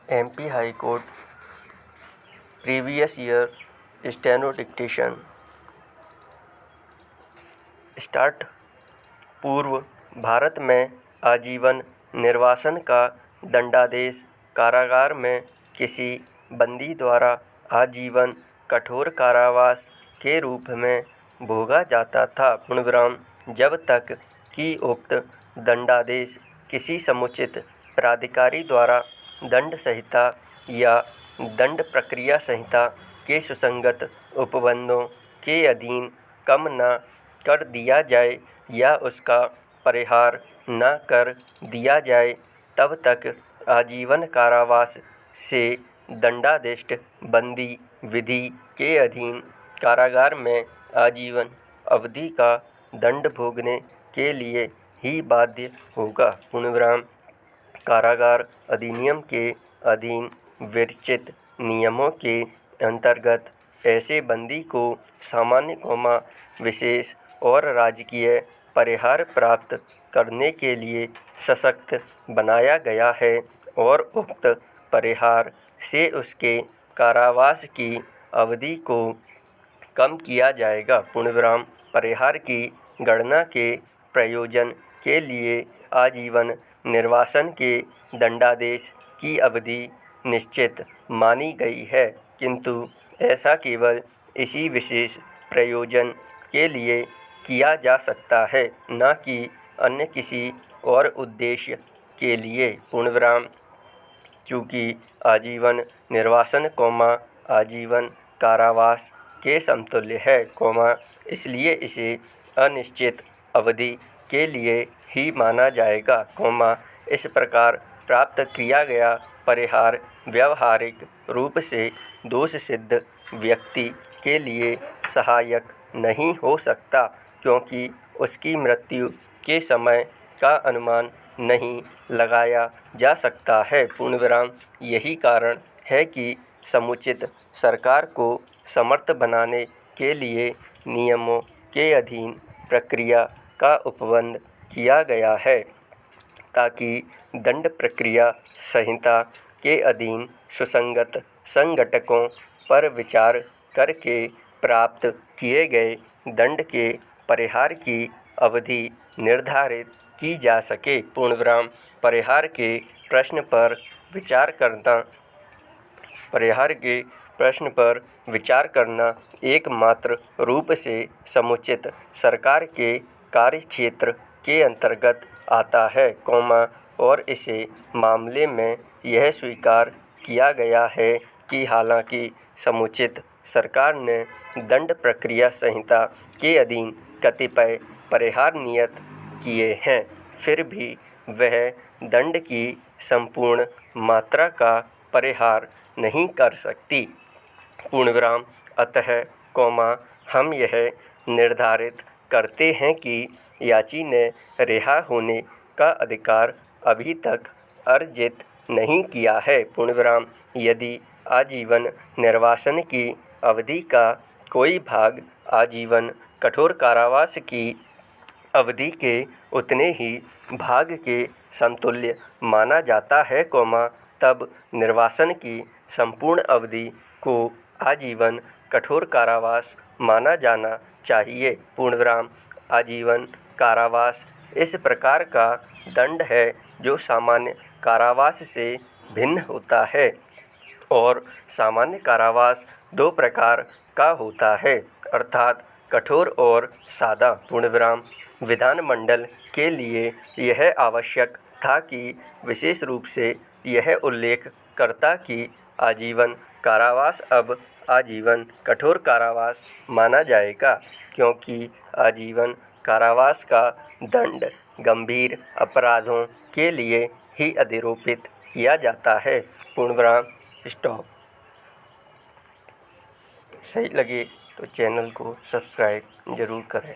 MP high court previous year steno dictation start. पूर्व भारत में आजीवन निर्वासन का दंडादेश कारागार में किसी बंदी द्वारा आजीवन कठोर कारावास के रूप में भोगा जाता था। पूर्णविराम जब तक कि उक्त दंडादेश किसी समुचित प्राधिकारी द्वारा दंड संहिता या दंड प्रक्रिया संहिता के सुसंगत उपबंधों के अधीन कम न कर दिया जाए या उसका परिहार न कर दिया जाए, तब तक आजीवन कारावास से दंडादिष्ट बंदी विधि के अधीन कारागार में आजीवन अवधि का दंड भोगने के लिए ही बाध्य होगा। पूर्णविराम कारागार अधिनियम के अधीन विरचित नियमों के अंतर्गत ऐसे बंदी को सामान्य विशेष और राजकीय परिहार प्राप्त करने के लिए सशक्त बनाया गया है और उक्त परिहार से उसके कारावास की अवधि को कम किया जाएगा। पूर्णविराम परिहार की गणना के प्रयोजन के लिए आजीवन निर्वासन के दंडादेश की अवधि निश्चित मानी गई है, किंतु ऐसा केवल इसी विशेष प्रयोजन के लिए किया जा सकता है, न कि अन्य किसी और उद्देश्य के लिए। पूर्णविराम चूँकि आजीवन निर्वासन आजीवन कारावास के समतुल्य है, इसलिए इसे अनिश्चित अवधि के लिए ही माना जाएगा, इस प्रकार प्राप्त किया गया परिहार व्यावहारिक रूप से दोष सिद्ध व्यक्ति के लिए सहायक नहीं हो सकता, क्योंकि उसकी मृत्यु के समय का अनुमान नहीं लगाया जा सकता है। पूर्णविराम यही कारण है कि समुचित सरकार को समर्थ बनाने के लिए नियमों के अधीन प्रक्रिया का उपबंध किया गया है, ताकि दंड प्रक्रिया संहिता के अधीन सुसंगत संघटकों पर विचार करके प्राप्त किए गए दंड के परिहार की अवधि निर्धारित की जा सके। पूर्णविराम परिहार के प्रश्न पर विचार करना एकमात्र रूप से समुचित सरकार के कार्यक्षेत्र के अंतर्गत आता है, और इसे मामले में यह स्वीकार किया गया है कि हालांकि समुचित सरकार ने दंड प्रक्रिया संहिता के अधीन कतिपय परिहार नियत किए हैं, फिर भी वह दंड की संपूर्ण मात्रा का परिहार नहीं कर सकती। पूर्णविराम अतः हम यह निर्धारित करते हैं कि याची ने रिहा होने का अधिकार अभी तक अर्जित नहीं किया है। पूर्णविराम यदि आजीवन निर्वासन की अवधि का कोई भाग आजीवन कठोर कारावास की अवधि के उतने ही भाग के समतुल्य माना जाता है, तब निर्वासन की संपूर्ण अवधि को आजीवन कठोर कारावास माना जाना चाहिए। पूर्णविराम आजीवन कारावास इस प्रकार का दंड है जो सामान्य कारावास से भिन्न होता है, और सामान्य कारावास दो प्रकार का होता है, अर्थात कठोर और सादा। पूर्णविराम विधानमंडल के लिए यह आवश्यक था कि विशेष रूप से यह उल्लेख करता कि आजीवन कारावास अब आजीवन कठोर कारावास माना जाएगा, क्योंकि आजीवन कारावास का दंड गंभीर अपराधों के लिए ही अधिरोपित किया जाता है। पूर्णविराम स्टॉप। सही लगे तो चैनल को सब्सक्राइब ज़रूर करें।